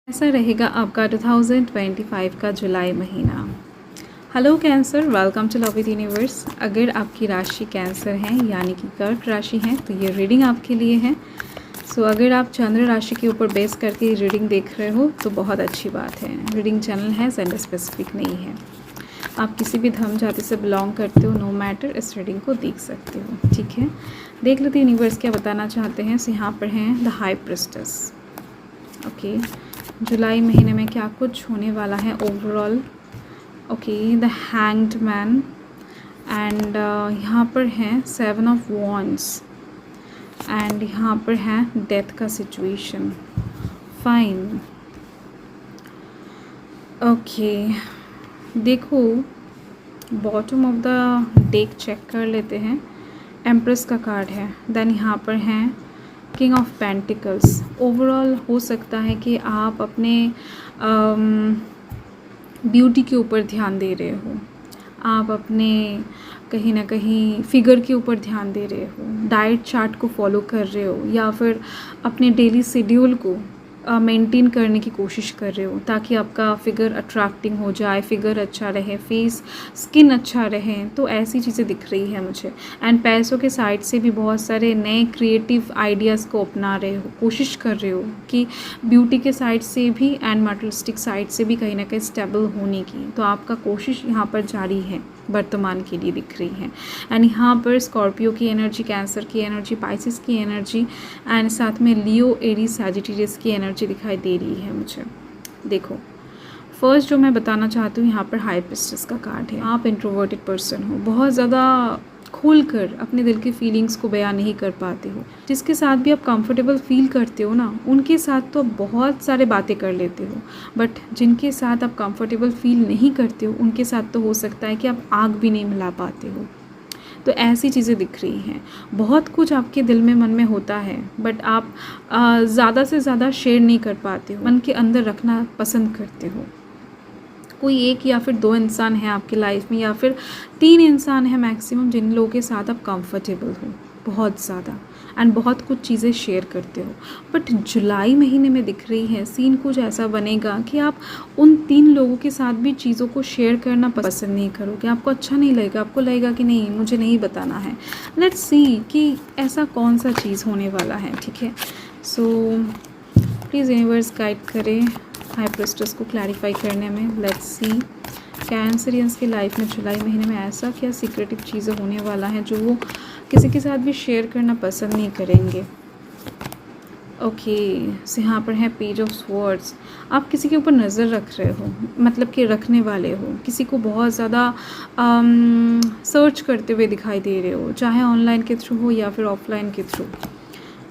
कैसा रहेगा आपका 2025 का जुलाई महीना। Hello Cancer, welcome to love with universe. अगर आपकी राशि कैंसर है यानी कि कर्क राशि है तो ये रीडिंग आपके लिए है। अगर आप चंद्र राशि के ऊपर बेस करके रीडिंग देख रहे हो तो बहुत अच्छी बात है। रीडिंग चैनल है, जेंडर स्पेसिफिक नहीं है। आप किसी भी धर्म जाति से बिलोंग करते हो, नो मैटर, इस रीडिंग को देख सकते हो। ठीक है, देख लेते यूनिवर्स क्या बताना चाहते हैं। यहाँ पर हैं द हाई प्रिस्टेस। ओके, जुलाई महीने में क्या कुछ होने वाला है overall. Okay, the hanged man and यहाँ पर है 7 ऑफ वॉन्ड्स एंड यहाँ पर है डेथ का सिचुएशन। फाइन, ओके, देखो bottom of the deck check कर लेते हैं। एम्प्रेस का कार्ड है, देन यहाँ पर है किंग ऑफ पेंटिकल्स। ओवरऑल हो सकता है कि आप अपने ब्यूटी के ऊपर ध्यान दे रहे हो, आप अपने कहीं ना कहीं फिगर के ऊपर ध्यान दे रहे हो, डाइट चार्ट को फॉलो कर रहे हो या फिर अपने डेली शेड्यूल को मेंटेन करने की कोशिश कर रहे हो ताकि आपका फिगर अट्रैक्टिंग हो जाए, फिगर अच्छा रहे, फेस स्किन अच्छा रहे। तो ऐसी चीज़ें दिख रही है मुझे। एंड पैसों के साइड से भी बहुत सारे नए क्रिएटिव आइडियाज़ को अपना रहे हो, कोशिश कर रहे हो कि ब्यूटी के साइड से भी एंड मटेरियलिस्टिक साइड से भी कहीं ना कहीं स्टेबल होने की। तो आपका कोशिश यहाँ पर जारी है, वर्तमान के लिए दिख रही है। एंड यहाँ पर स्कॉर्पियो की एनर्जी, कैंसर की एनर्जी, पाइसिस की एनर्जी एंड साथ में लियो, एरीज, सैजिटेरियस की एनर्जी दिखाई दे रही है मुझे। देखो, फर्स्ट जो मैं बताना चाहती हूँ, यहाँ पर हाई प्रिस्टेस का कार्ड है। आप इंट्रोवर्टेड पर्सन हो, बहुत ज़्यादा खुलकर अपने दिल की फीलिंग्स को बयान नहीं कर पाते हो। जिसके साथ भी आप कंफर्टेबल फील करते हो ना, उनके साथ तो आप बहुत सारे बातें कर लेते हो, बट जिनके साथ आप कंफर्टेबल फील नहीं करते हो उनके साथ तो हो सकता है कि आप आग भी नहीं मिला पाते हो। तो ऐसी चीज़ें दिख रही हैं। बहुत कुछ आपके दिल में, मन में होता है, बट आप ज़्यादा से ज़्यादा शेयर नहीं कर पाते हो, मन के अंदर रखना पसंद करते हो। कोई एक या फिर 2 इंसान है आपकी लाइफ में या फिर 3 इंसान है मैक्सिमम जिन लोगों के साथ आप कंफर्टेबल हो बहुत ज़्यादा एंड बहुत कुछ चीज़ें शेयर करते हो। बट जुलाई महीने में दिख रही है सीन कुछ ऐसा बनेगा कि आप उन 3 लोगों के साथ भी चीज़ों को शेयर करना पसंद नहीं करोगे। आपको अच्छा नहीं लगेगा, आपको लगेगा कि नहीं, मुझे नहीं बताना है। लेट्स सी कि ऐसा कौन सा चीज़ होने वाला है। ठीक है, सो प्लीज़ यूनिवर्स गाइड करें हाई प्रिस्टेस को क्लैरिफाई करने में। लेट्स सी कैंसरियंस की लाइफ में जुलाई महीने में ऐसा क्या सीक्रेटिव चीज़ें होने वाला है जो वो किसी के साथ भी शेयर करना पसंद नहीं करेंगे। ओके, सो यहाँ पर है पेज ऑफ स्वॉर्ड्स। आप किसी के ऊपर नज़र रख रहे हो, मतलब कि रखने वाले हो, किसी को बहुत ज़्यादा सर्च करते हुए दिखाई दे रहे हो, चाहे ऑनलाइन के थ्रू हो या फिर ऑफलाइन के थ्रू।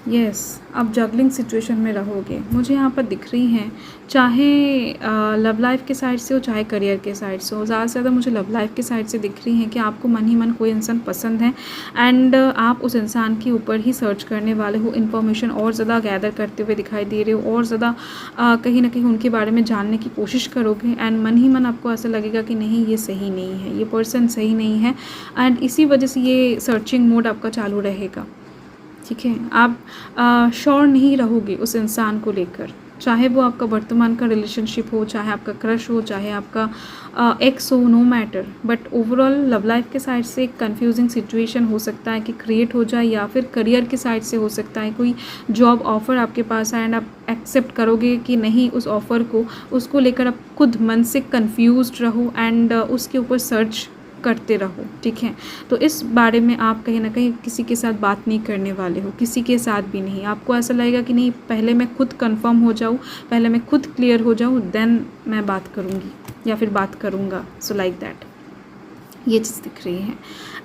यस, आप जगलिंग सिचुएशन में रहोगे, मुझे यहाँ पर दिख रही हैं, चाहे लव लाइफ के साइड से हो चाहे करियर के साइड से हो। ज़्यादा से ज़्यादा मुझे लव लाइफ के साइड से दिख रही हैं कि आपको मन ही मन कोई इंसान पसंद है एंड आप उस इंसान के ऊपर ही सर्च करने वाले हो, इन्फॉर्मेशन और ज़्यादा गैदर करते हुए दिखाई दे रहे हो और ज़्यादा कहीं ना कहीं उनके बारे में जानने की कोशिश करोगे एंड मन ही मन आपको ऐसा लगेगा कि नहीं, ये सही नहीं है, ये पर्सन सही नहीं है एंड इसी वजह से ये सर्चिंग मोड आपका चालू रहेगा। ठीक है, आप श्योर नहीं रहोगे उस इंसान को लेकर, चाहे वो आपका वर्तमान का रिलेशनशिप हो, चाहे आपका क्रश हो, चाहे आपका एक्स हो, no matter. But overall love life के साइड से एक कन्फ्यूजिंग सिचुएशन हो सकता है कि क्रिएट हो जाए या फिर करियर के साइड से हो सकता है कोई जॉब ऑफ़र आपके पास आए एंड आप एक्सेप्ट करोगे कि नहीं उस ऑफ़र को, उसको लेकर आप खुद मन से कन्फ्यूज्ड रहो एंड उसके ऊपर सर्च करते रहो। ठीक है, तो इस बारे में आप कहीं ना कहीं किसी के साथ बात नहीं करने वाले हो, किसी के साथ भी नहीं। आपको ऐसा लगेगा कि नहीं, पहले मैं खुद कंफर्म हो जाऊँ, पहले मैं खुद क्लियर हो जाऊँ, देन मैं बात करूँगी या फिर बात करूँगा। सो लाइक दैट ये चीज़ दिख रही है।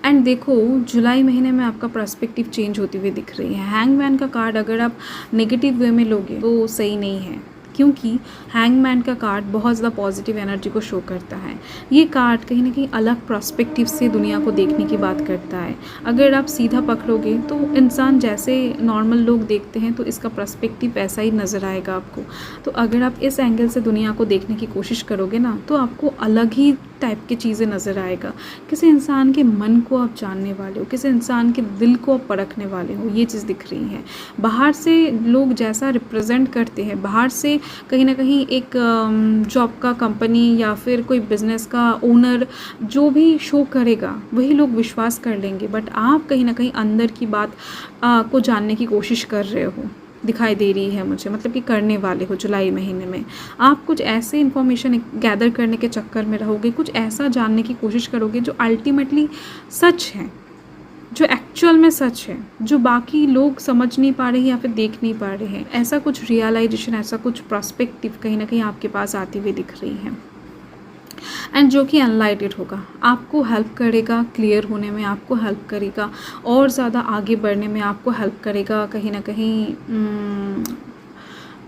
एंड देखो, जुलाई महीने में आपका पर्सपेक्टिव चेंज होती हुई दिख रही है। हैंगमैन का कार्ड अगर आप नेगेटिव वे में लोगे तो सही नहीं है, क्योंकि हैंगमैन का कार्ड बहुत ज़्यादा पॉजिटिव एनर्जी को शो करता है। ये कार्ड कहीं ना कहीं अलग पर्सपेक्टिव से दुनिया को देखने की बात करता है। अगर आप सीधा पकड़ोगे तो इंसान जैसे नॉर्मल लोग देखते हैं तो इसका पर्सपेक्टिव ऐसा ही नज़र आएगा आपको। तो अगर आप इस एंगल से दुनिया को देखने की कोशिश करोगे ना, तो आपको अलग ही टाइप की चीज़ें नज़र आएगा। किसी इंसान के मन को आप जानने वाले हो, किसी इंसान के दिल को आप परखने वाले हो, ये चीज़ दिख रही है। बाहर से लोग जैसा रिप्रेजेंट करते हैं, बाहर से कहीं ना कहीं एक जॉब का कंपनी या फिर कोई बिजनेस का ओनर जो भी शो करेगा वही लोग विश्वास कर लेंगे, बट आप कहीं ना कहीं अंदर की बात को जानने की कोशिश कर रहे हो, दिखाई दे रही है मुझे, मतलब कि करने वाले हो। जुलाई महीने में आप कुछ ऐसे इन्फॉर्मेशन गैदर करने के चक्कर में रहोगे, कुछ ऐसा जानने की कोशिश करोगे जो अल्टीमेटली सच है, जो एक्चुअल में सच है, जो बाकी लोग समझ नहीं पा रहे हैं या फिर देख नहीं पा रहे हैं। ऐसा कुछ रियलाइजेशन, ऐसा कुछ पर्सपेक्टिव कहीं ना कहीं आपके पास आती हुई दिख रही है, एंड जो कि अनलाइटेड होगा, आपको हेल्प करेगा क्लियर होने में, आपको हेल्प करेगा और ज़्यादा आगे बढ़ने में, आपको हेल्प करेगा कहीं ना कहीं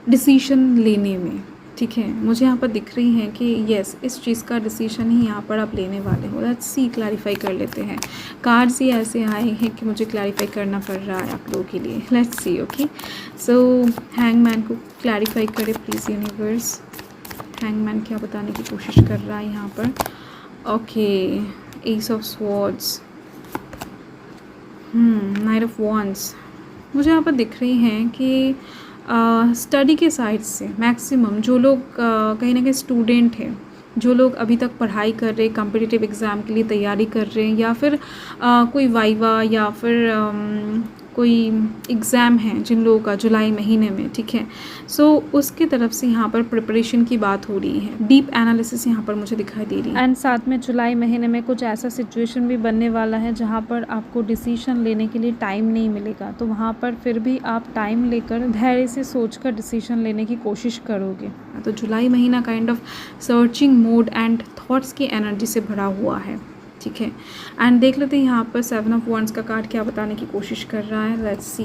डिसीजन लेने में। ठीक है, मुझे यहाँ पर दिख रही है कि यस, इस चीज़ का डिसीजन ही यहाँ पर आप लेने वाले हो। लेट्स सी, क्लैरिफाई कर लेते हैं। कार्ड्स ही ऐसे आए हैं कि मुझे क्लैरिफाई करना पड़ रहा है आप लोगों के लिए। Let's see. Okay, so hangman को क्लैरिफाई करे प्लीज़ यूनिवर्स। हैंगमैन क्या बताने की कोशिश कर रहा है यहाँ पर? Okay, S of swords, night of wands. मुझे यहाँ पर दिख रही हैं कि स्टडी के साइड से मैक्सिमम जो लोग कहीं ना कहीं स्टूडेंट हैं, जो लोग अभी तक पढ़ाई कर रहे, कॉम्पिटिटिव एग्ज़ाम के लिए तैयारी कर रहे हैं, या फिर कोई वाइवा या फिर कोई एग्ज़ाम है जिन लोगों का जुलाई महीने में, ठीक है, सो उसके तरफ से यहाँ पर प्रिपरेशन की बात हो रही है, डीप एनालिसिस यहाँ पर मुझे दिखाई दे रही है। एंड साथ में जुलाई महीने में कुछ ऐसा सिचुएशन भी बनने वाला है जहाँ पर आपको डिसीजन लेने के लिए टाइम नहीं मिलेगा, तो वहाँ पर फिर भी आप टाइम लेकर धैर्य से सोचकर डिसीजन लेने की कोशिश करोगे। तो जुलाई महीना kind of searching mode and thoughts की एनर्जी से भरा हुआ है। ठीक है, एंड देख लेते हैं यहाँ पर 7 ऑफ वॉन्ड्स का कार्ड क्या बताने की कोशिश कर रहा है। Let's see.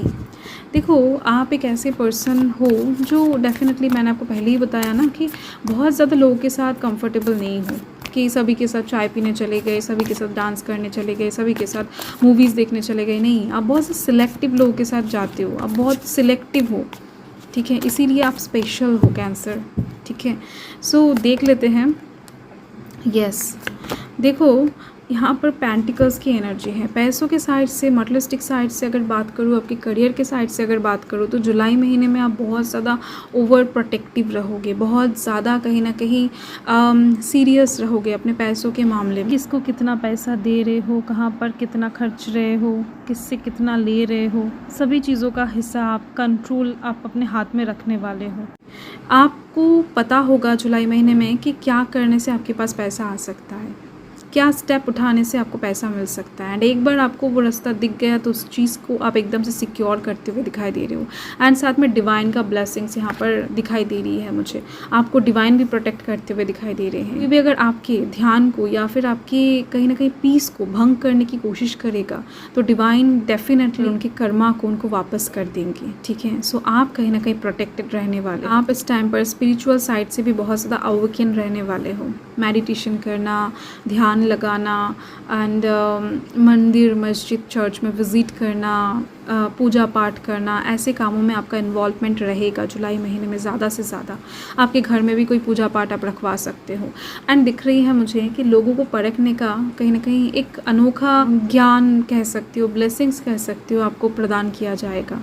देखो, आप एक ऐसे पर्सन हो जो डेफिनेटली, मैंने आपको पहले ही बताया ना कि बहुत ज़्यादा लोगों के साथ कंफर्टेबल नहीं हो, कि सभी के साथ चाय पीने चले गए, सभी के साथ डांस करने चले गए, सभी के साथ मूवीज़ देखने चले गए। नहीं, आप बहुत से सिलेक्टिव लोगों के साथ जाते हो, आप बहुत सिलेक्टिव हो। ठीक है, इसीलिए आप स्पेशल हो कैंसर। ठीक है, सो देख लेते हैं। यस, देखो यहाँ पर पेंटिकल्स की एनर्जी है। पैसों के साइड से, मटेरियलिस्टिक साइड से अगर बात करूँ, आपके करियर के साइड से अगर बात करूँ, तो जुलाई महीने में आप बहुत ज़्यादा ओवर प्रोटेक्टिव रहोगे, बहुत ज़्यादा कहीं ना कहीं सीरियस रहोगे अपने पैसों के मामले में। किसको कितना पैसा दे रहे हो, कहाँ पर कितना खर्च रहे हो, किससे कितना ले रहे हो, सभी चीज़ों का हिसाब, कंट्रोल आप अपने हाथ में रखने वाले हो। आपको पता होगा जुलाई महीने में कि क्या करने से आपके पास पैसा आ सकता है, क्या स्टेप उठाने से आपको पैसा मिल सकता है। एंड एक बार आपको वो रास्ता दिख गया तो उस चीज़ को आप एकदम से सिक्योर करते हुए दिखाई दे रहे हो। एंड साथ में डिवाइन का ब्लेसिंग्स यहाँ पर दिखाई दे रही है मुझे, आपको डिवाइन भी प्रोटेक्ट करते हुए दिखाई दे रहे हैं। क्योंकि अगर आपके ध्यान को या फिर आपके कहीं ना कहीं पीस को भंग करने की कोशिश करेगा तो डिवाइन डेफिनेटली उनके कर्मा को उनको वापस कर देंगे। ठीक है, सो आप कहीं ना कहीं प्रोटेक्टेड रहने वाले। आप इस टाइम पर स्पिरिचुअल साइड से भी बहुत ज़्यादा अवेकन रहने वाले हो। मेडिटेशन करना, ध्यान लगाना एंड मंदिर, मस्जिद, चर्च में विज़िट करना, पूजा पाठ करना, ऐसे कामों में आपका इन्वॉल्वमेंट रहेगा जुलाई महीने में ज़्यादा से ज़्यादा। आपके घर में भी कोई पूजा पाठ आप रखवा सकते हो। एंड दिख रही है मुझे कि लोगों को परखने का कहीं ना कहीं एक अनोखा ज्ञान कह सकते हो, ब्लेसिंग्स कह सकते हो, आपको प्रदान किया जाएगा।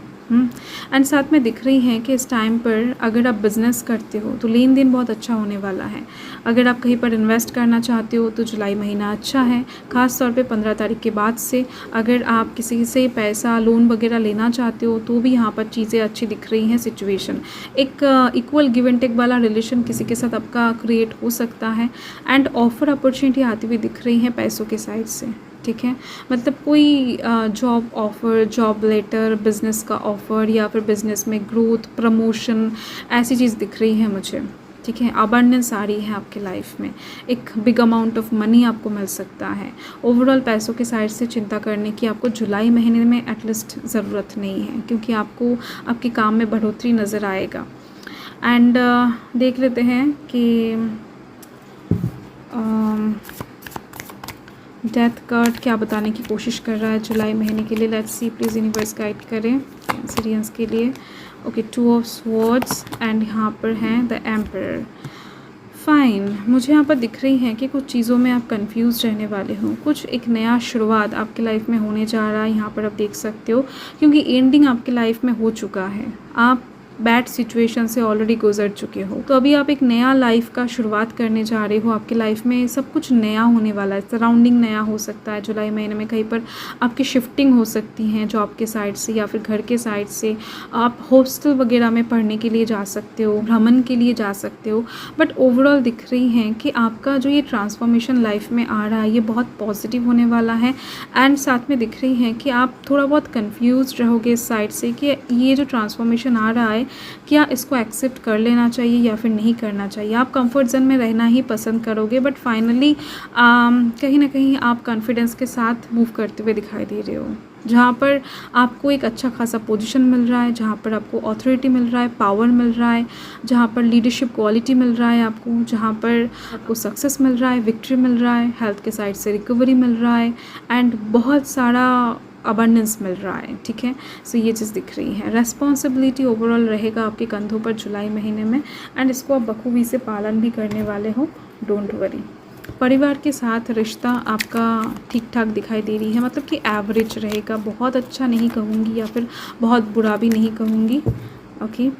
एंड साथ में दिख रही हैं कि इस टाइम पर अगर आप बिज़नेस करते हो तो लेन देन बहुत अच्छा होने वाला है। अगर आप कहीं पर इन्वेस्ट करना चाहते हो तो जुलाई महीना अच्छा है, ख़ास तौर पे 15 तारीख के बाद से। अगर आप किसी से पैसा, लोन वगैरह लेना चाहते हो तो भी यहाँ पर चीज़ें अच्छी दिख रही हैं। सिचुएशन एक इक्वल गिव एंड टेक वाला रिलेशन किसी के साथ आपका क्रिएट हो सकता है। एंड ऑफर अपॉर्चुनिटी आती हुई दिख रही हैं पैसों के साइड से। ठीक है, मतलब कोई job offer, job letter, business का ऑफ़र या फिर बिज़नेस में ग्रोथ, प्रमोशन, ऐसी चीज़ दिख रही है मुझे। ठीक है, अबंडेंस आ रही है आपके लाइफ में, एक बिग अमाउंट ऑफ मनी आपको मिल सकता है। ओवरऑल पैसों के साइड से चिंता करने की आपको जुलाई महीने में एटलीस्ट ज़रूरत नहीं है, क्योंकि आपको आपके काम में बढ़ोतरी नज़र आएगा। एंड देख लेते हैं कि डेथ कार्ड क्या बताने की कोशिश कर रहा है जुलाई महीने के लिए। Let's see, please universe guide करें कैंसरियंस के लिए। ओके, 2 ऑफ स्वॉर्ड्स एंड यहाँ पर हैं द एम्परर। फाइन, मुझे यहाँ पर दिख रही हैं कि कुछ चीज़ों में आप कंफ्यूज रहने वाले हो, कुछ एक नया शुरुआत आपके लाइफ में होने जा रहा है। यहाँ पर आप देख सकते हो, क्योंकि एंडिंग आपके लाइफ में हो चुका है। आप बैड सिचुएशन से ऑलरेडी गुजर चुके हो। तो अभी आप एक नया लाइफ का शुरुआत करने जा रहे हो। आपके लाइफ में सब कुछ नया होने वाला है, सराउंडिंग नया हो सकता है। जुलाई महीने में कहीं पर आपकी शिफ्टिंग हो सकती है जॉब के साइड से या फिर घर के साइड से। आप हॉस्टल वगैरह में पढ़ने के लिए जा सकते हो, भ्रमण के लिए जा सकते हो। बट ओवरऑल दिख रही हैं कि आपका जो ये ट्रांसफॉर्मेशन लाइफ में आ रहा है ये बहुत पॉजिटिव होने वाला है। एंड साथ में दिख रही हैं कि आप थोड़ा बहुत कंफ्यूज रहोगे इस साइड से कि ये जो ट्रांसफॉर्मेशन आ रहा है क्या इसको एक्सेप्ट कर लेना चाहिए या फिर नहीं करना चाहिए। आप कंफर्ट जोन में रहना ही पसंद करोगे, बट फाइनली कहीं ना कहीं आप कॉन्फिडेंस के साथ मूव करते हुए दिखाई दे रहे हो, जहाँ पर आपको एक अच्छा खासा पोजीशन मिल रहा है, जहाँ पर आपको अथॉरिटी मिल रहा है, पावर मिल रहा है, जहाँ पर लीडरशिप क्वालिटी मिल रहा है आपको, जहाँ पर आपको सक्सेस मिल रहा है, विक्ट्री मिल रहा है, हेल्थ के साइड से रिकवरी मिल रहा है एंड बहुत सारा अबंडेंस मिल रहा है। ठीक है, सो ये चीज़ दिख रही है। रेस्पॉन्सिबिलिटी ओवरऑल रहेगा आपके कंधों पर जुलाई महीने में एंड इसको आप बखूबी से पालन भी करने वाले हो, डोंट वरी। परिवार के साथ रिश्ता आपका ठीक ठाक दिखाई दे रही है, मतलब कि एवरेज रहेगा, बहुत अच्छा नहीं कहूँगी या फिर बहुत बुरा भी नहीं कहूँगी। ओके,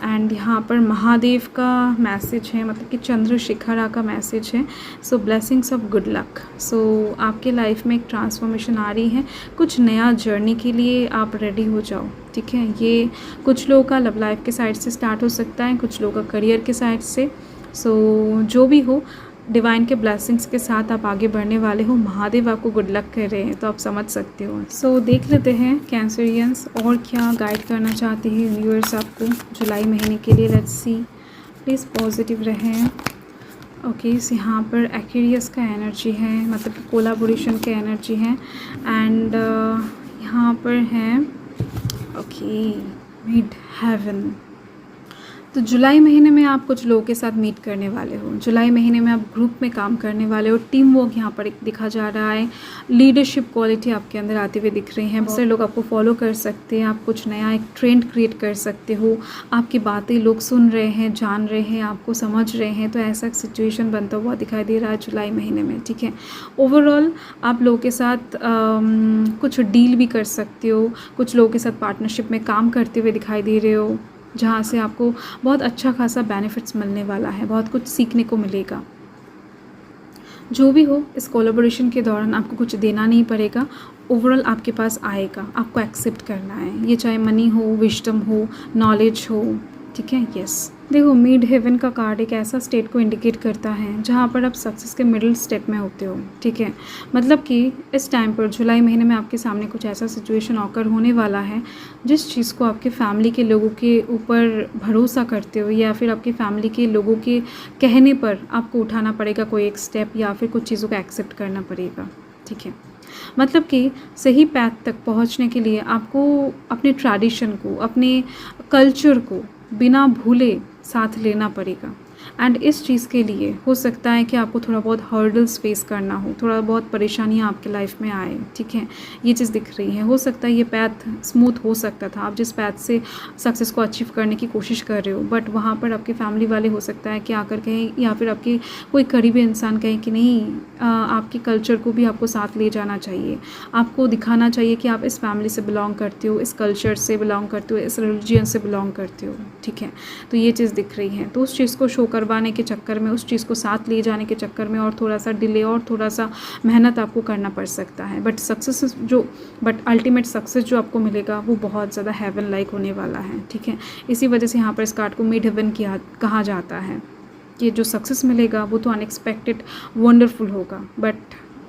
एंड यहाँ पर महादेव का मैसेज है, मतलब कि चंद्रशेखरा का मैसेज है। सो ब्लेसिंग्स ऑफ गुड लक। सो आपके लाइफ में एक ट्रांसफॉर्मेशन आ रही है, कुछ नया जर्नी के लिए आप रेडी हो जाओ। ठीक है, ये कुछ लोगों का लव लाइफ के साइड से स्टार्ट हो सकता है, कुछ लोगों का करियर के साइड से। सो जो भी हो, डिवाइन के ब्लेसिंग्स के साथ आप आगे बढ़ने वाले हो। महादेव आपको गुड लक कर रहे हैं, तो आप समझ सकते हो। सो देख लेते हैं कैंसरियंस और क्या गाइड करना चाहते हैं यूनिवर्स आपको जुलाई महीने के लिए। लेट्स सी, प्लीज़ पॉजिटिव रहें। ओके, यहाँ पर एक्वेरियस का एनर्जी है, मतलब कि कोलाबोरेशन का एनर्जी है एंड यहाँ पर है ओके मिड हेवन। तो जुलाई महीने में आप कुछ लोगों के साथ मीट करने वाले हो। जुलाई महीने में आप ग्रुप में काम करने वाले हो, टीम वर्क यहाँ पर एक दिखा जा रहा है, लीडरशिप क्वालिटी आपके अंदर आते हुए दिख रही है। बहुत सारे लोग आपको फॉलो कर सकते हैं, आप कुछ नया एक ट्रेंड क्रिएट कर सकते हो, आपकी बातें लोग सुन रहे हैं, जान रहे हैं, आपको समझ रहे हैं। तो ऐसा सिचुएशन बनता हुआ दिखाई दे रहा है जुलाई महीने में। ठीक है, ओवरऑल आप लोगों के साथ कुछ डील भी कर सकते हो, कुछ लोगों के साथ पार्टनरशिप में काम करते हुए दिखाई दे रहे हो, जहाँ से आपको बहुत अच्छा खासा बेनिफिट्स मिलने वाला है, बहुत कुछ सीखने को मिलेगा। जो भी हो, इस कोलैबोरेशन के दौरान आपको कुछ देना नहीं पड़ेगा, ओवरऑल आपके पास आएगा, आपको एक्सेप्ट करना है। ये चाहे मनी हो, विजडम हो, नॉलेज हो। ठीक है, यस। देखो, मिड हेवन का कार्ड एक ऐसा स्टेट को इंडिकेट करता है जहाँ पर आप सक्सेस के मिडिल स्टेप में होते हो। ठीक है, मतलब कि इस टाइम पर जुलाई महीने में आपके सामने कुछ ऐसा सिचुएशन ऑकर होने वाला है जिस चीज़ को आपके फैमिली के लोगों के ऊपर भरोसा करते हो या फिर आपकी फैमिली के लोगों के कहने पर आपको उठाना पड़ेगा कोई एक स्टेप या फिर कुछ चीज़ों को एक्सेप्ट करना पड़ेगा। ठीक है, मतलब कि सही पैथ तक पहुंचने के लिए आपको अपने ट्रेडिशन को, अपने कल्चर को बिना भूले साथ लेना पड़ेगा। एंड इस चीज़ के लिए हो सकता है कि आपको थोड़ा बहुत हर्डल्स फेस करना हो, थोड़ा बहुत परेशानियां आपके लाइफ में आए। ठीक है, ये चीज़ दिख रही है। हो सकता है ये पैथ स्मूथ हो सकता था, आप जिस पैथ से सक्सेस को अचीव करने की कोशिश कर रहे हो, बट वहाँ पर आपके फैमिली वाले हो सकता है कि आकर कहें या फिर आपके कोई करीबी इंसान कहें कि नहीं, आपके कल्चर को भी आपको साथ ले जाना चाहिए, आपको दिखाना चाहिए कि आप इस फैमिली से बिलोंग करते हो, इस कल्चर से बिलोंग करते हो, इस रिलीजन से बिलोंग करते हो। ठीक है, तो ये चीज़ दिख रही है। तो उस चीज़ को शो करवाने के चक्कर में, उस चीज़ को साथ ले जाने के चक्कर में और थोड़ा सा डिले और थोड़ा सा मेहनत आपको करना पड़ सकता है, बट अल्टीमेट सक्सेस जो आपको मिलेगा वो बहुत ज़्यादा हेवन लाइक होने वाला है। ठीक है, इसी वजह से यहाँ पर इस कार्ड को मिड हेवन कहा जाता है कि जो सक्सेस मिलेगा वो तो अनएक्सपेक्टेड वंडरफुल होगा, बट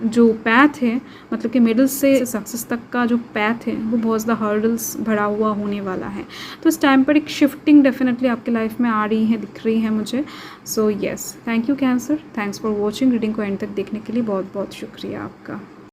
जो पैथ है, मतलब कि मिडिल से सक्सेस तक का जो पैथ है वो बहुत ज़्यादा हर्डल्स भरा हुआ होने वाला है। तो इस टाइम पर एक शिफ्टिंग डेफिनेटली आपके लाइफ में आ रही है, दिख रही है मुझे। So yes, thank you cancer, thanks for watching. Reading को एंड तक देखने के लिए बहुत बहुत शुक्रिया आपका।